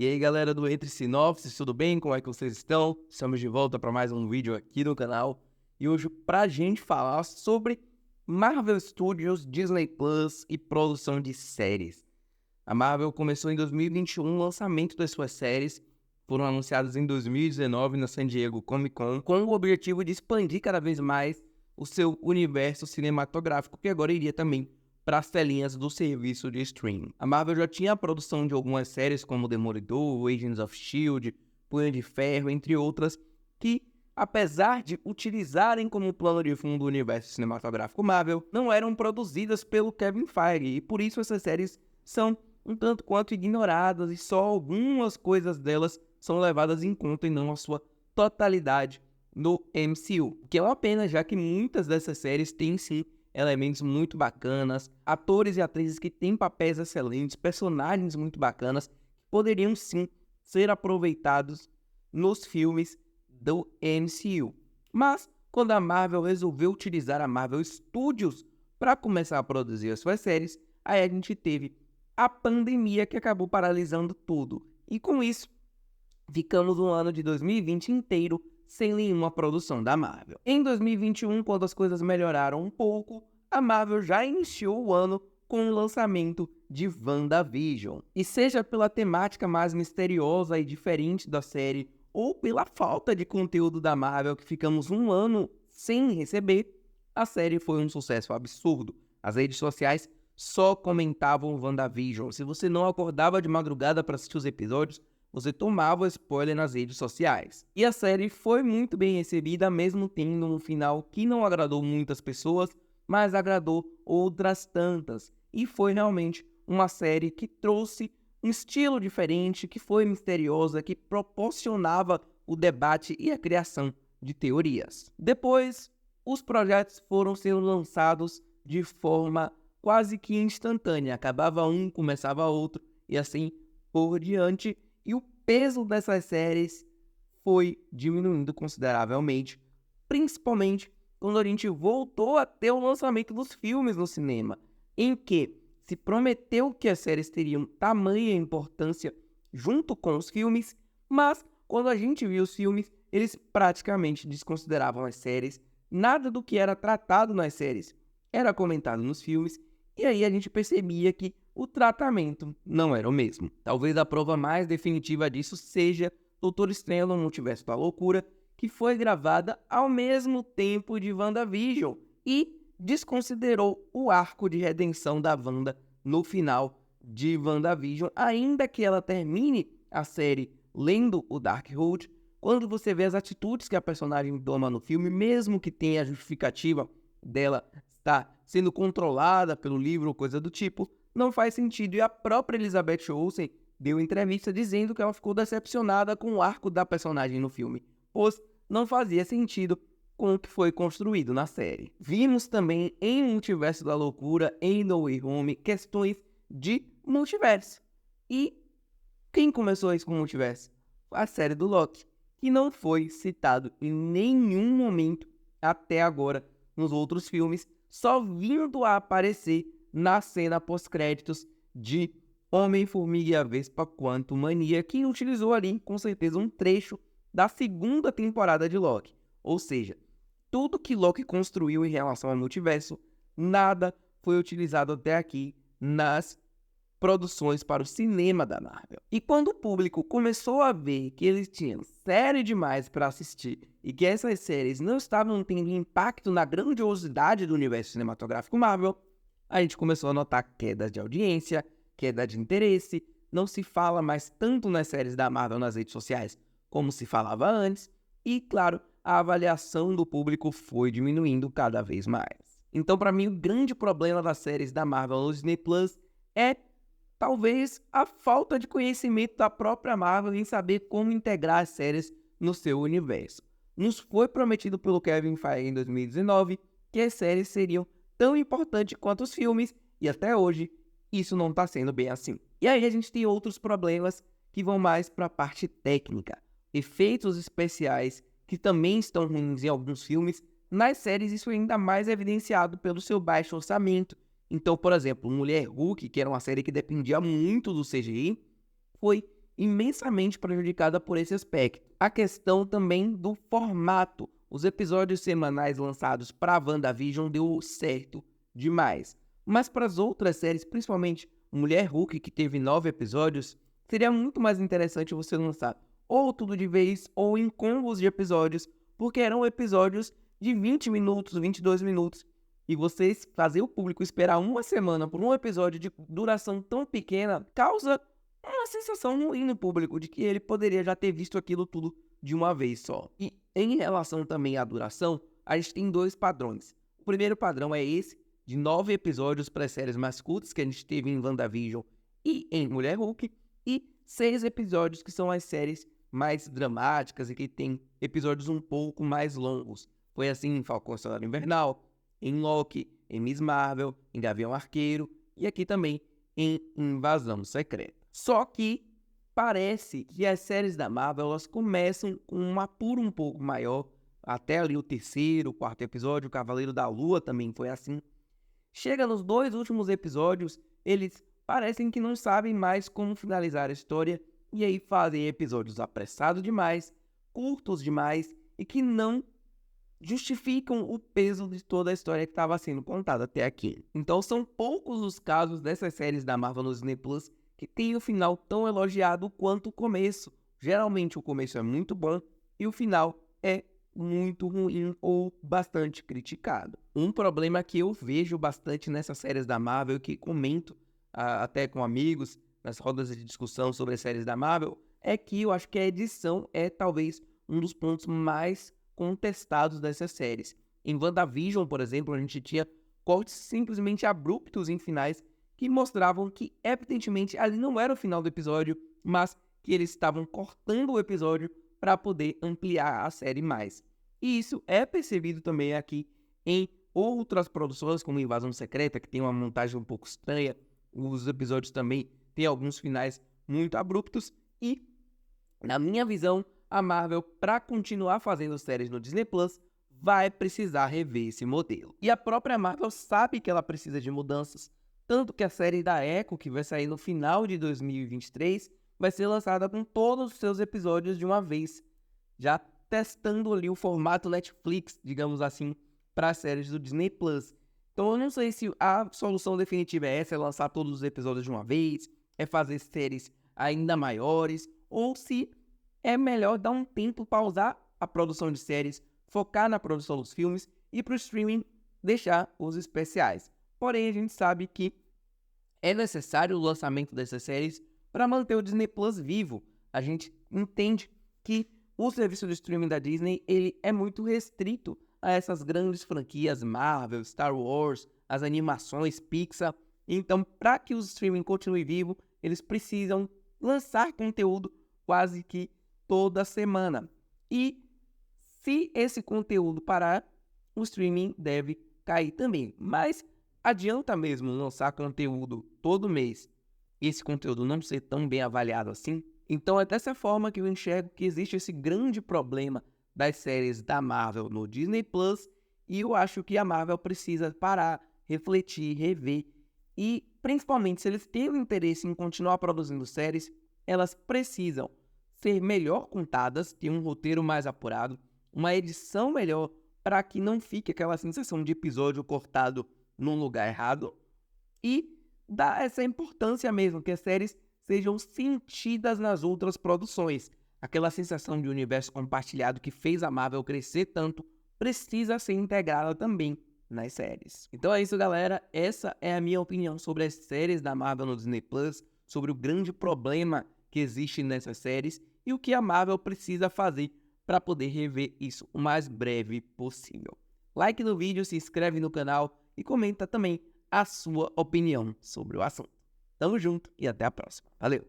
E aí galera do Entre Sinopses, tudo bem? Como é que vocês estão? Estamos de volta para mais um vídeo aqui no canal. E hoje pra gente falar sobre Marvel Studios, Disney Plus e produção de séries. A Marvel começou em 2021 o lançamento das suas séries, foram anunciadas em 2019 na San Diego Comic Con, com o objetivo de expandir cada vez mais o seu universo cinematográfico, que agora iria também para as telinhas do serviço de streaming. A Marvel já tinha a produção de algumas séries como Demolidor, Agents of S.H.I.E.L.D., Punho de Ferro, entre outras, que, apesar de utilizarem como plano de fundo o universo cinematográfico Marvel, não eram produzidas pelo Kevin Feige, e por isso essas séries são um tanto quanto ignoradas e só algumas coisas delas são levadas em conta e não a sua totalidade no MCU. O que é uma pena, já que muitas dessas séries têm sim elementos muito bacanas, atores e atrizes que têm papéis excelentes, personagens muito bacanas, que poderiam sim ser aproveitados nos filmes do MCU. Mas, quando a Marvel resolveu utilizar a Marvel Studios para começar a produzir as suas séries, aí a gente teve a pandemia que acabou paralisando tudo. E com isso, ficamos um ano de 2020 inteiro sem nenhuma produção da Marvel. Em 2021, quando as coisas melhoraram um pouco, a Marvel já iniciou o ano com o lançamento de WandaVision. E seja pela temática mais misteriosa e diferente da série, ou pela falta de conteúdo da Marvel que ficamos um ano sem receber, a série foi um sucesso absurdo. As redes sociais só comentavam WandaVision. Se você não acordava de madrugada para assistir os episódios, você tomava spoiler nas redes sociais. E a série foi muito bem recebida, mesmo tendo um final que não agradou muitas pessoas, mas agradou outras tantas. E foi realmente uma série que trouxe um estilo diferente, que foi misteriosa, que proporcionava o debate e a criação de teorias. Depois, os projetos foram sendo lançados de forma quase que instantânea. Acabava um, começava outro, e assim por diante. E o peso dessas séries foi diminuindo consideravelmente, principalmente quando a gente voltou a ter o lançamento dos filmes no cinema, em que se prometeu que as séries teriam tamanha importância junto com os filmes, mas quando a gente viu os filmes, eles praticamente desconsideravam as séries, nada do que era tratado nas séries era comentado nos filmes, e aí a gente percebia que o tratamento não era o mesmo. Talvez a prova mais definitiva disso seja Doutor Estranho no Multiverso da Loucura, que foi gravada ao mesmo tempo de WandaVision e desconsiderou o arco de redenção da Wanda no final de WandaVision, ainda que ela termine a série lendo o Darkhold. Quando você vê as atitudes que a personagem toma no filme, mesmo que tenha a justificativa dela estar sendo controlada pelo livro ou coisa do tipo, não faz sentido. E a própria Elizabeth Olsen deu entrevista dizendo que ela ficou decepcionada com o arco da personagem no filme, pois não fazia sentido com o que foi construído na série. Vimos também em Multiverso da Loucura, em No Way Home, questões de multiverso. E quem começou isso com o multiverso? A série do Loki, que não foi citado em nenhum momento até agora nos outros filmes, só vindo a aparecer na cena pós-créditos de Homem-Formiga e a Vespa Quantumania, que utilizou ali, com certeza, um trecho da segunda temporada de Loki. Ou seja, tudo que Loki construiu em relação ao multiverso, nada foi utilizado até aqui nas produções para o cinema da Marvel. E quando o público começou a ver que eles tinham série demais para assistir e que essas séries não estavam tendo impacto na grandiosidade do universo cinematográfico Marvel, a gente começou a notar queda de audiência, queda de interesse, não se fala mais tanto nas séries da Marvel nas redes sociais como se falava antes, e, claro, a avaliação do público foi diminuindo cada vez mais. Então, para mim, o grande problema das séries da Marvel no Disney Plus é talvez a falta de conhecimento da própria Marvel em saber como integrar as séries no seu universo. Nos foi prometido pelo Kevin Feige em 2019 que as séries seriam tão importantes quanto os filmes, e até hoje isso não está sendo bem assim. E aí a gente tem outros problemas que vão mais para a parte técnica. Efeitos especiais que também estão ruins em alguns filmes. Nas séries isso é ainda mais evidenciado pelo seu baixo orçamento. Então, por exemplo, Mulher Hulk, que era uma série que dependia muito do CGI, foi imensamente prejudicada por esse aspecto. A questão também do formato. Os episódios semanais lançados para WandaVision deu certo demais. Mas para as outras séries, principalmente Mulher Hulk, que teve 9 episódios, seria muito mais interessante você lançar ou tudo de vez ou em combos de episódios, porque eram episódios de 20 minutos, 22 minutos. E vocês fazer o público esperar uma semana por um episódio de duração tão pequena causa uma sensação ruim no público de que ele poderia já ter visto aquilo tudo de uma vez só. E em relação também à duração, a gente tem 2 padrões. O primeiro padrão é esse, de 9 episódios para as séries mais curtas que a gente teve em WandaVision e em Mulher Hulk, e 6 episódios que são as séries mais dramáticas e que tem episódios um pouco mais longos. Foi assim em Falcão e Soldado Invernal, em Loki, em Miss Marvel, em Gavião Arqueiro e aqui também em Invasão Secreta. Só que parece que as séries da Marvel elas começam com um apuro um pouco maior, até ali o 3º, 4º episódio, o Cavaleiro da Lua também foi assim. Chega nos 2 últimos episódios, eles parecem que não sabem mais como finalizar a história e aí fazem episódios apressados demais, curtos demais e que não justificam o peso de toda a história que estava sendo contada até aqui. Então são poucos os casos dessas séries da Marvel no Disney Plus que tem o final tão elogiado quanto o começo. Geralmente o começo é muito bom e o final é muito ruim ou bastante criticado. Um problema que eu vejo bastante nessas séries da Marvel e que comento até com amigos nas rodas de discussão sobre as séries da Marvel é que eu acho que a edição é talvez um dos pontos mais contestados dessas séries. Em WandaVision, por exemplo, a gente tinha cortes simplesmente abruptos em finais que mostravam que, evidentemente, ali não era o final do episódio, mas que eles estavam cortando o episódio para poder ampliar a série mais. E isso é percebido também aqui em outras produções, como Invasão Secreta, que tem uma montagem um pouco estranha. Os episódios também têm alguns finais muito abruptos e, na minha visão, a Marvel, para continuar fazendo séries no Disney Plus, vai precisar rever esse modelo. E a própria Marvel sabe que ela precisa de mudanças, tanto que a série da Echo, que vai sair no final de 2023, vai ser lançada com todos os seus episódios de uma vez, já testando ali o formato Netflix, digamos assim, para as séries do Disney Plus. Então eu não sei se a solução definitiva é essa, é lançar todos os episódios de uma vez, é fazer séries ainda maiores, ou se é melhor dar um tempo, pausar a produção de séries, focar na produção dos filmes e para o streaming deixar os especiais. Porém, a gente sabe que é necessário o lançamento dessas séries para manter o Disney Plus vivo. A gente entende que o serviço de streaming da Disney ele é muito restrito a essas grandes franquias Marvel, Star Wars, as animações Pixar. Então, para que o streaming continue vivo, eles precisam lançar conteúdo quase que toda semana. E se esse conteúdo parar, o streaming deve cair também. Mas adianta mesmo lançar conteúdo todo mês e esse conteúdo não ser tão bem avaliado assim? Então é dessa forma que eu enxergo que existe esse grande problema das séries da Marvel no Disney Plus e eu acho que a Marvel precisa parar, refletir, rever e principalmente se eles têm interesse em continuar produzindo séries, elas precisam ser melhor contadas, ter um roteiro mais apurado, uma edição melhor para que não fique aquela sensação de episódio cortado num lugar errado e dar essa importância mesmo, que as séries sejam sentidas nas outras produções. Aquela sensação de universo compartilhado que fez a Marvel crescer tanto, precisa ser integrada também nas séries. Então é isso, galera. Essa é a minha opinião sobre as séries da Marvel no Disney Plus, sobre o grande problema que existe nessas séries e o que a Marvel precisa fazer para poder rever isso o mais breve possível. Like no vídeo, se inscreve no canal e comenta também a sua opinião sobre o assunto. Tamo junto e até a próxima. Valeu!